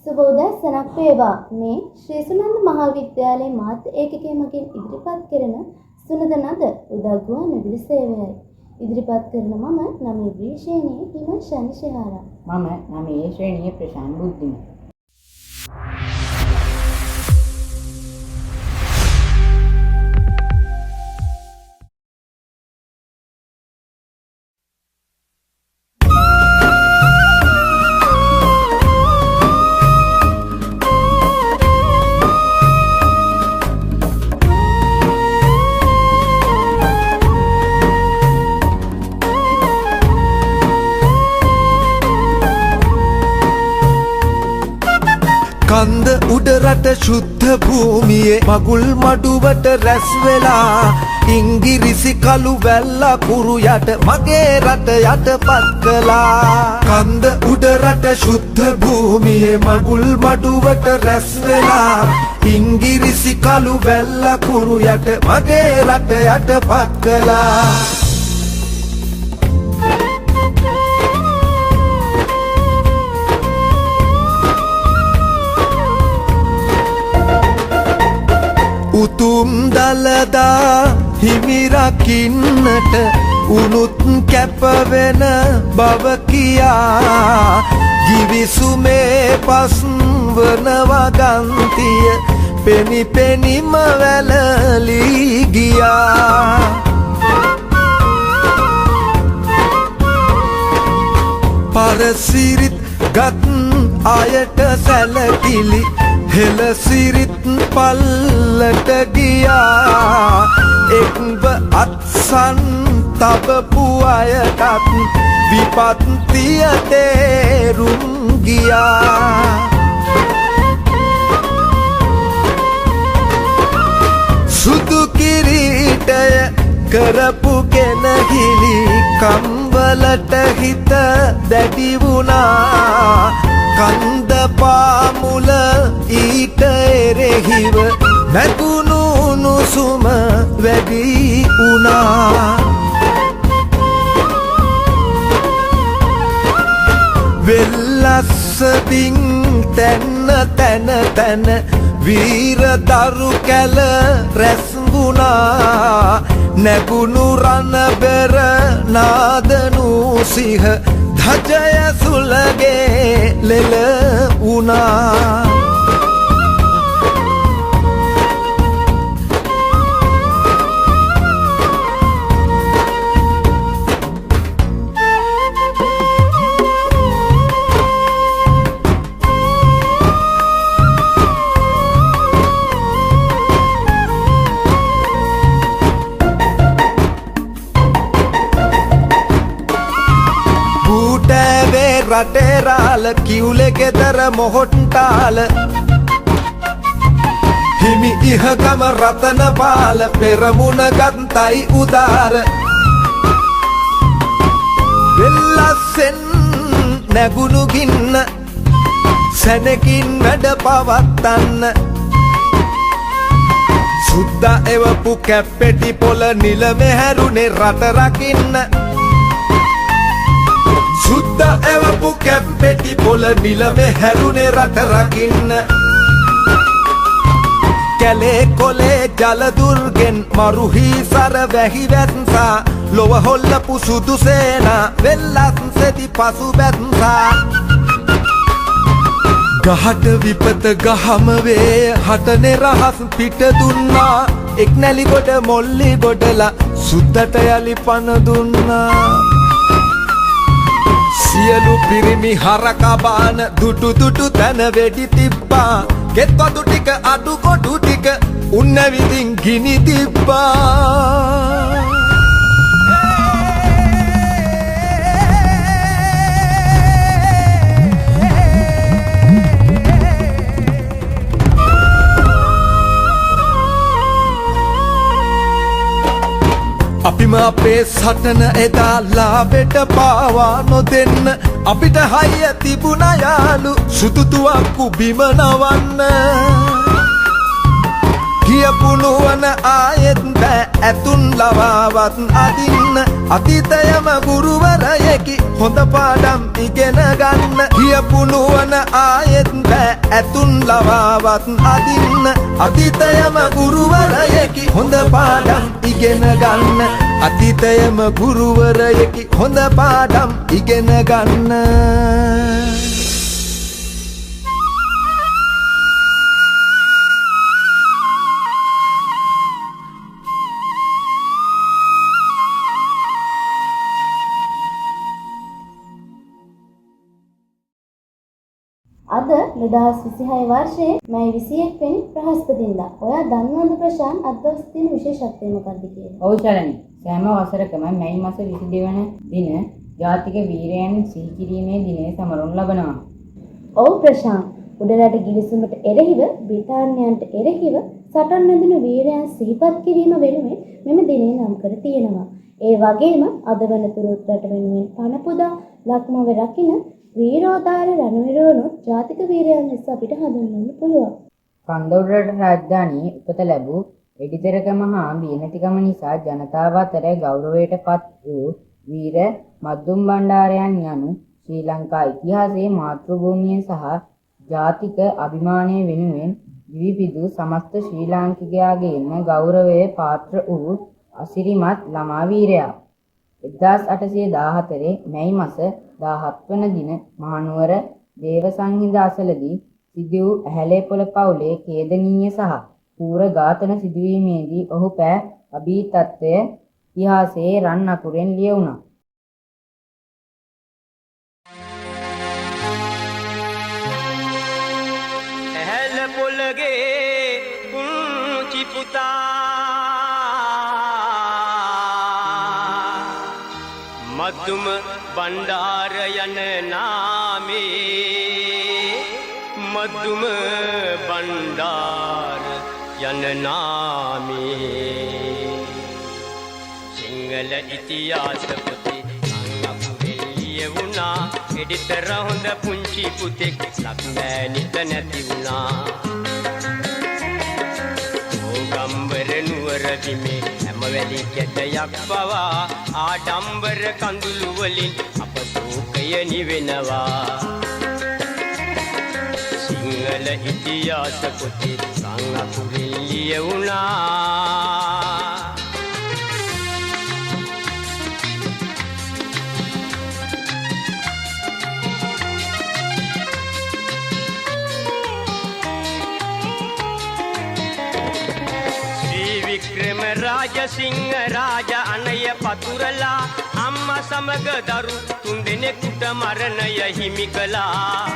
සුබෝදෑසනක් වේවා. මේ ශ්‍රී සුනන්ද මහාවිද්‍යාලයේ මාධ්‍ය ඒකකයේ මගින් ඉදිරිපත් කරන සුනද නද උදග්ගුවන් විදුලි සේවයයි. ඉදිරිපත් කරන මම 9 B ශ්‍රේණියේ හිම ශනිශිහාරා. මම 9 ශ්‍රේණියේ ප්‍රශාන්ත බුද්ධිම. කන්ද උඩරට ශුද්ධ භූමියේ මගුල් මඩුවට රැස් වෙලා ඉංගිරිසි කළු වැල්ල කුරු යට මගේ රට යටපත් කළා. කන්ද උඩරට ශුද්ධ භූමියේ මගුල් මඩුවට රැස් වෙලා ඉංගිරිසි කළු වැල්ල කුරු යට මගේ රට යටපත් කළා. උතුම් දළදා හිමිරකින්නට උනුත් කැපවෙන බව කියා ගිවිසුමේ පස් වනවා ගන්තිය පෙනි පෙනිම වැළලී ගියා. පරසිරිත් ගත් අයට සැලකිලි හෙළසිරිත් පල්ලට ගියා. එක්ව අත්සන් තබපු අයටත් විපත්තිය තේරුම් ගියා. සුදු කිරීටය කරපු කෙනහිලි කම්වලට හිත දැඩි වුණා. කන්ද පාමුල ඊට එරෙහිව නැගුණු උණුසුම වැඩි වුණා. වෙල්ලස්සදින් තැන්න තැන තැන වීර දරු කැල රැස් වුණා. නැගුණු රණබෙර නාදනු සිහ ධජය සුලගේ ලෙල වුණා. රටේරාල කිව්ලෙ ගෙදර මොහොට්ටාල හිමි ඉහගම රතනපාල පෙරමුණ ගන්තයි උදාර. වෙල්ලස්සෙන් නැගුණු ගින්න සැනකින් වැඩ පවත්තන්න. සුද්දා එවපු කැප්පෙටි පොළ නිලමෙ හැරුණේ රට රකින්න. සුද්දා එවපු කැප්පෙටි පොළ නිලමෙ හැරුණේ රට රකින්න. කැලේ කොලේ ජලදුර්ගෙන් මරුහි සර වැහි වැත්සා ලොව හොල්ලපු සුදු සේනා වෙල්ලස්සෙදි පසු බැත්සා. ගහට විපත ගහම වේ හටනේ රහස් පිට දුන්නා. එක් නැලි ගොඩ මොල්ලි ගොඩලා සුද්දට යලි පණ දුන්නා. සියලු පිරිමි හරකබාන දුටු දුටු තැන වෙඩි තිබ්බා. ගෙත්වදු ටික අඩු කොඩු ටික උන්න විදින් ගිනි තිබ්බා. අපිම අපේ සටන එදා ලාබෙට පාවා නොදෙන්න අපිට හයිය තිබුණ යාලු සුදුතුවක්කු බිම නවන්න. කියපු නුවණ ආයෙත් බෑ ඇතුන් ලවාවත් අදින්න. අතීතයම ගුරුවරයෙකි හොඳ පාඩම් ඉගෙන ගන්න. කියපු නුවණ ආයෙත් බෑ ඇතුන් ලවාවත් අදින්න අතීතයම ගුරුවරයෙකි හොඳ පාඩම් ඉගෙන ගන්න අතීතයම ගුරුවරයෙකි හොඳ පාඩම් ඉගෙන ගන්න අද 2026 වර්ෂයේ මැයි 21 වෙනි බ්‍රහස්පතින්දා. ඔයා දන්නවද ප්‍රශාන් අද දවසේ තියෙන විශේෂත්වය මොකක්ද කියලා? ඔව් ශරණි. සෑම වසරකම මැයි මාස 22 වන දින ජාතික වීරයන් සිහි කිරීමේ දිනය සමරනු ලබනවා. ඔව් ප්‍රශාන්. උඩරට ගිවිසුමට එරෙහිව බ්‍රිතාන්‍යයන්ට එරෙහිව සටන් වැදෙන වීරයන් සිහිපත් කිරීම වෙනුවෙන් මෙම දිනය නම් කර තියෙනවා. ඒ වගේම අද වනතුරුත් රට වෙනුවෙන් පණ පුදා ලක්මව රකින්න වීරෝදාර රණවිරුවනොත් ජාතික වීරයන් ලෙස අපිට හඳුන්වන්න පුළුවන්. කන්දෝඩරට රාජධානී උපත ලැබූ එඩිතරකම හා බියනැතිකම නිසා ජනතාව අතර ගෞරවයට පත් වූ වීර මද්දුම් බණ්ඩාරයන් යනු ශ්‍රී ලංකා ඉතිහාසයේ මාතෘභූමිය සහ ජාතික අභිමානය වෙනුවෙන් විවිධ සමස්ත ශ්‍රී ලාංකිකයාගේම ගෞරවයේ පාත්‍ර වූ අසිරිමත් ළමා වීරයා. 1814 මැයි මාස 17 වන දින මහනුවර දේවසංහිඳ අසලදී සිදු වූ ඇහැලේපොළ පවුලේ ඛේදනීය සහ පූර ඝාතන සිදුවීමේදී ඔහු පෑ අභීතත්වය ඉතිහාසයේ රන් අකුරෙන් ලියවුණා. ඇහැලපොළගේ කුංචි පුතා මද්දුම බණ්ඩාර යන නාමේ මද්දුම බණ්ඩාර යන නාමේ සිංහල ඉතිහාස පොතේ අංගපුරේ ලියවුණා එඩිතර හොඳ පුංචි පුතෙක් ලක්මෑනිට නැති වුණා ඕගම්බර නුවර බිමේ හැමවැලි කැටයක් පවා ආඩම්බර කඳුළු වලින් අප ශෝකය නිවෙනවා සිංහල ඉතිහාස පොතේ අංගපුරේ ලියවුණා වික්‍රම රාජසිංහ රාජ අනය පතුරලා අම්මා සමග දරු තුන්දෙනෙකුට මරණය හිමි කළා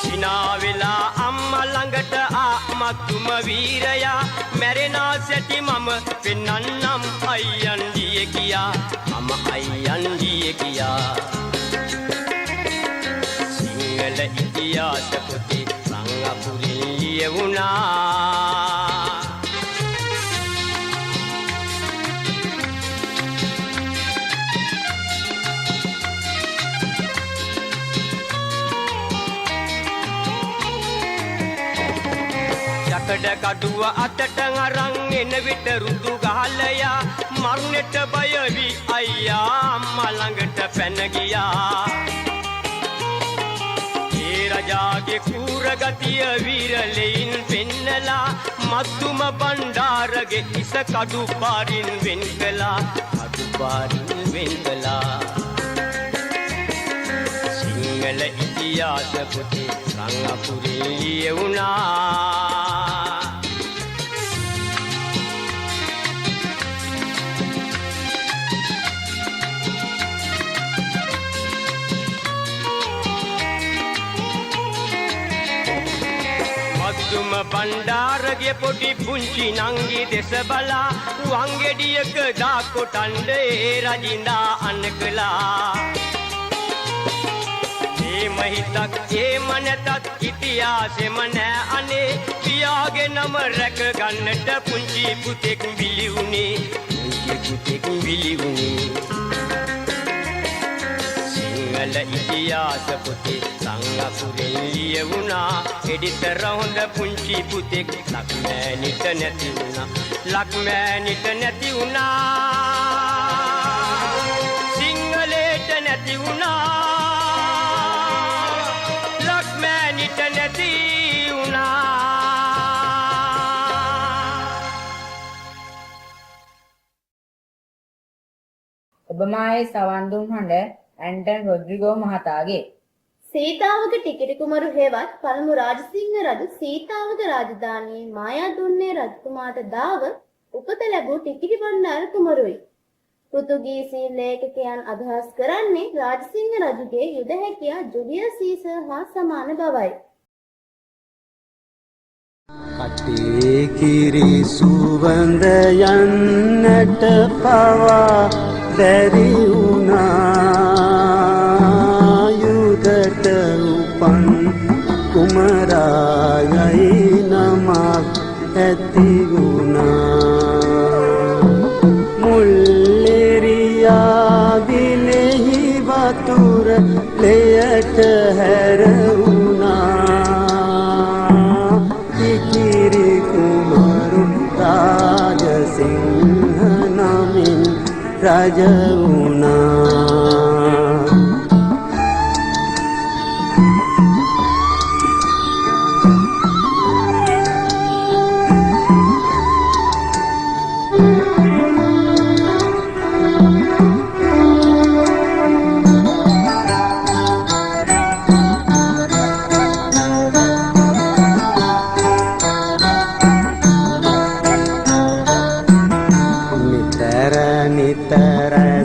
සිනා වෙලා අම්මා ළඟට ආමතුම වීරයා මැරෙනා සැටි මම පෙන්නන්නම් අයියන්ඩිය කියා මම අයියන්ඩිය කියා සිංහල ඉතිහාස පොතේ අංගපුරේ ලියවුණා යකඩ කඩුව අතට අරන් එන විට රුදු ගහලයා මරණයට බය වී අයියා අම්මා ළඟට පැන ගියා ඒ රජාගේ කූර ගතිය වීරලෙයින් පෙන්නලා මද්දුම බණ්ඩාරගේ ඉස කඩු පාරින් වෙන් කළා කඩු පාරින් වෙන් කළා සිංහල ඉතිහාස පොතේ අංගපුරේ ලියවුණා මද්දුම බණ්ඩාරගේ පොඩි පුංචි නංගි දෙස බලා වංගෙඩියක දාකොටන්ඩ ඒ රජින්දා අනකලා මහිතක් ඒම නැතත් ඉතිහාසෙම නෑ අනේ පියාගේ නම රැක ගන්නට පුංචි පුතෙක් බිලි වුණේ පුංචි පුතෙක් බිලි වුණේ සිංහල ඉතිහාස පොතේ අංගපුරේ ලියවුණා එඩිතර හොඳ පුංචි පුතෙක් ලක්මෑනිට නැති වුණා ලක්මෑනිට නැති වුණා සිංහලයට නැති වුණා ඔබමායේ සවන් දුන් හඬ ඇන්ටන් රොඩ්රිගෝ මහතාගේ. සීතාවක ටිකිරි කුමරු හේවත් පළමු රාජසිංහ රජු සීතාවක රාජධානියේ මායාදුන්නේ රජකුමාරට දාව උපත ලැබූ ටිකිරි බණ්ඩාර කුමරුයි. පෘතුගීසි ලේඛකයන් අදහස් කරන්නේ රාජසිංහ රජුගේ යුද හැකියා ජුලියස් සීසර් හා සමාන බවයි. කටේ කිරි සුවඳ යන්නට පවා බැරි වුණා යුදට උපන් කුමරායයි නමක් ඇති වුණා මුල්ලෙරියා දිලෙහි වතුර ලෙයට හැර වුණා කිරි කුමරු රාජසිංහ නමින් රජ වුණා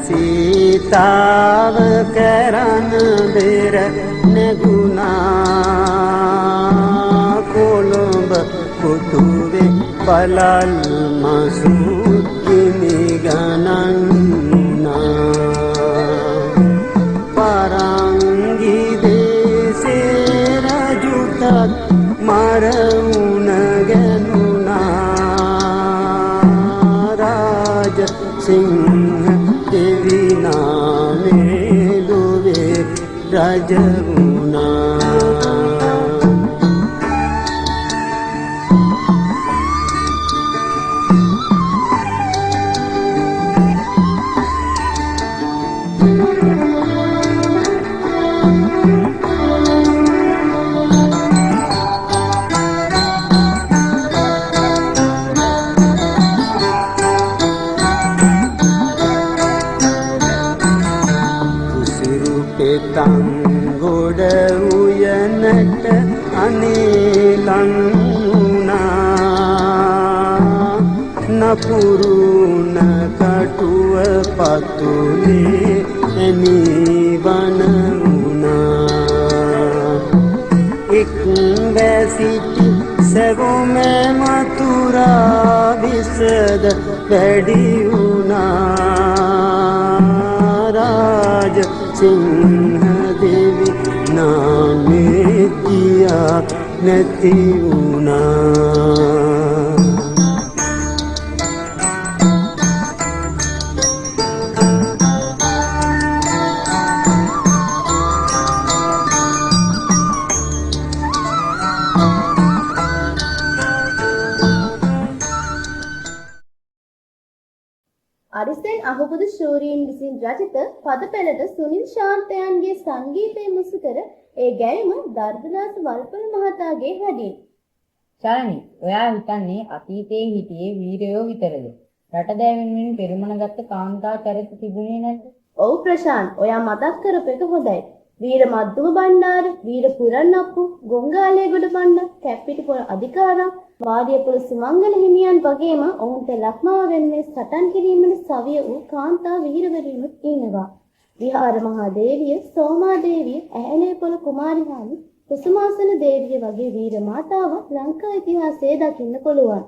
සීතාව කරන බෙර නැගුණා කොළඹ පුතුවේ බලල් මසු කිනි ගණන්නා පරංගි දේසේ රජුටත් මරුණ ගැනුණා රාජ සිංහ දෙවි නාමේ ලොවේ රජ වුණා තංගොඩ උයනට අනේලන් වුණා නපුරුණ කටුව පතුලේ එනිවන වුණා එක් වැසිටි සැවොම මතුරා විසද වැඩි වුණා රාජ සිංහ දෙවි නාමේ ගියා නැති වුණා අරිසෙන් අහුබුදු ශූරීන් විසින් රචිත පදපෙළට සුනිල් ශාන්තයන්ගේ සංගීතය මුසු කර ඒ ගැයීම දර්දදාස වල්පොල මහතාගේ හැඩින්. චලනි, ඔයා හිතන්නේ අතීතයේ හිටියේ වීරයෝ විතරද? රට දැවෙනුවෙන් පෙරමුණ ගත්ත කාන්තා චරිත තිබුණේ නැද්ද? ඔව් ප්‍රශාන්ත්, ඔයා මතක් කරපු එක හොඳයි. වීර මද්දුම බණ්ඩාර, වීර පුරන්නප්පු, ගොංගාලේගොඩ බණ්ඩ, කැප්පිටිපොළ අධිකාරම්, වාදියපොළ සුමංගල හිමියන් වගේම ඔවුන්ට ලක්මාව වෙනුවෙන් සටන් කිරීමට සවිය වූ කාන්තා වීරවරියනුත් ඉන්නවා. විහාර මහා දේවිය, සෝමා දේවිය, ඇහැලේපොළ කුමාරිහාමි, කුසුමාසන දේවිය වගේ වීර මාතාවන් ලංකා ඉතිහාසයේ දකින්න පුළුවන්.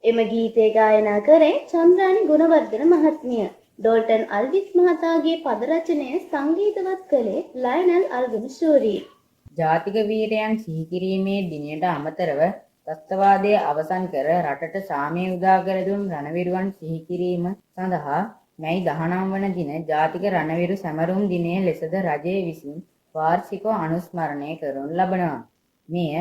එම ගීතය ගායනා කරේ චන්ද්‍රානි ගුණවර්ධන මහත්මිය. ඩෝල්ටන් අල්විස් මහතාගේ පද රචනය සංගීතවත් කළේ ලයනල් අල්ගම ශූරී. ජාතික වීරයන් සිහි කිරීමේ දිනයට අමතරව ත්‍රස්තවාදය අවසන් කර රටට සාමය උදා කර දුන් රණවිරුවන් සිහි කිරීම සඳහා මැයි 19 වන දින ජාතික රණවිරු සැමරුම් දිනය ලෙසද රජය විසින් වාර්ෂිකව අනුස්මරණය කරනු ලබනවා. මෙය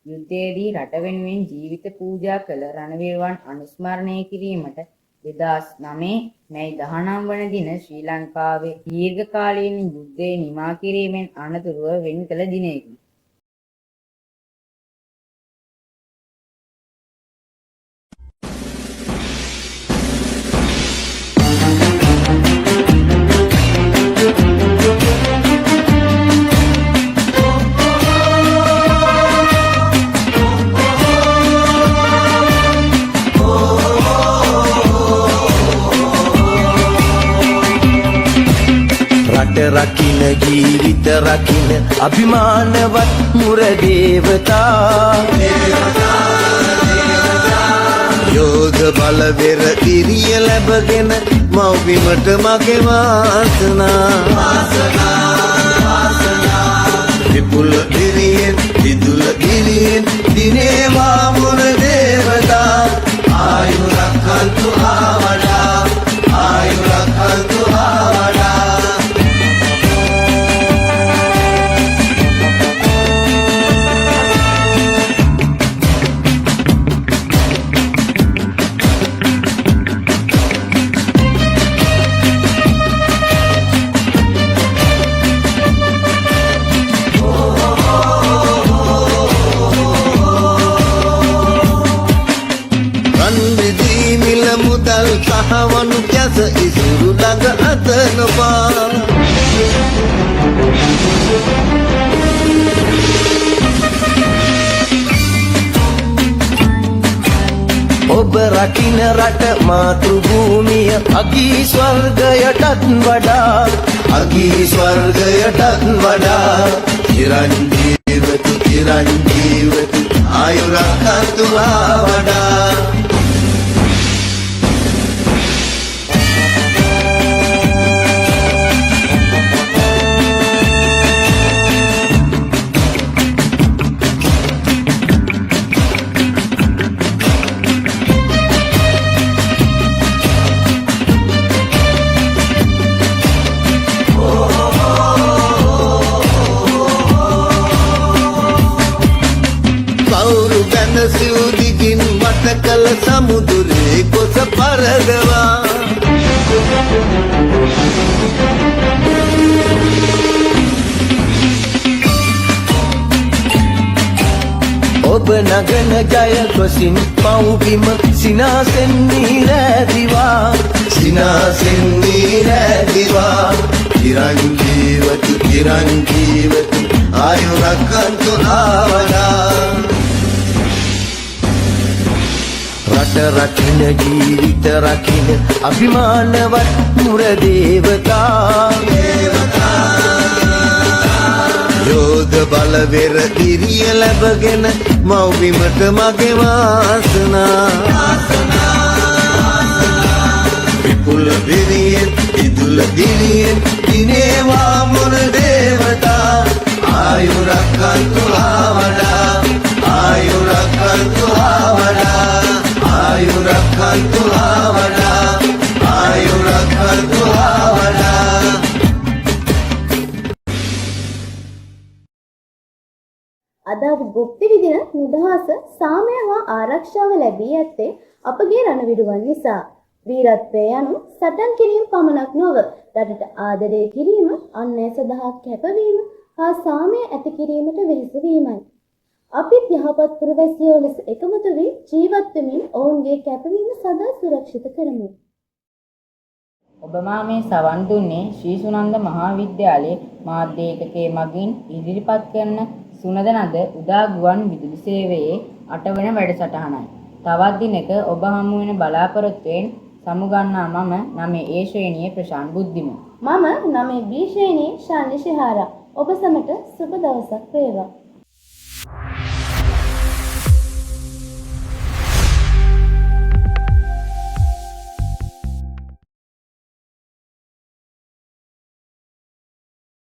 යුද්ධයේදී රට වෙනුවෙන් ජීවිත පූජා කළ රණවිරුවන් අනුස්මරණය කිරීමට 2009 මැයි 19 වන දින ශ්‍රී ලංකාවේ දීර්ඝකාලීන යුද්ධය නිමා කිරීමෙන් අනතුරුව වෙන් කළ දිනයකි. රකින්න ජීවිත රකින්න අභිමානවත් මුර දේවතා යෝධ බල වෙර ඉරිය ලැබගෙන මව්බිමට මගේ වාසනා විපුල ඉරියෙන් විදුල ගිරියෙන් දිනේවා මුර දේවතා ආයුරක්කන්තු ආවඩා ආයුරක්කන්තු ආවඩා සහවනු කැස ඉසුරු ළඟ අතනවා ඔබ රකින්න රට මාතෘ භූමිය අගී ස්වර්ගයටත් වඩා චිරංජීවතු ආයුරක්කන්තු ආවඩා සිව්දිගින් වට කළ සමුදුරේ කොස පරදවා ඔබ නගන ජය කොසින් පව්බිම සිනාසෙන් නීරැදිවා සිනාසෙන් නීරැදිවා චිරංජීවතු ආයුරක්කන්තු ආවනා රට රකින ජීවිත රකින අභිමානවත් මුර දේවතා යෝධ බලවෙර දිරිය ලැබගෙන මව්බිමට මගේ වාසනා විපුල දිරියෙන් ඉදුල දිරියෙන් දිනේවා මුර දේවතා ආයුරක්කන්තු ආවනා ආයුරක්කන්තු ආවනා ආයුරක්කන්තු ආවනා ආයුරක්කන්තු ආවනා අද අප භුක්ති විඳින නිදහස සාමය හා ආරක්ෂාව ලැබී ඇත්තේ අපගේ රණවිඩුවන් නිසා. වීරත්වය යනු සටන් කිරීම පමණක් නොව රටට ආදරය කිරීම, අන්‍යය සඳහා කැපවීම හා සාමය ඇති කිරීමට වෙහෙස වීමයි. අපිත් යහපත් පුරවැසියෝ ලෙස එකමුතු වී ජීවත් වෙමින් ඔවුන්ගේ කැපවීම සදා සුරක්ෂිත කරමු. ඔබ මේ සවන් දුන්නේ ශ්‍රී සුනන්ද මහාවිද්‍යාලයේ මාධ්‍ය ඒකකයේ මගින් ඉදිරිපත් කරන සුනද නද උදා ගුවන් විදුලි සේවයේ 8 වන වැඩසටහනයි. තවත් දිනක ඔබ හමු වෙන බලාපොරොත්තුවෙන් සමුගන්නා මම 9 A ශ්‍රේණියේ ප්‍රශාන්ත් බුද්ධිම. මම 9 B ශ්‍රේණියේ ශාන්‍ය ශිහාරා. ඔබ සමට සුබ දවසක් වේවා.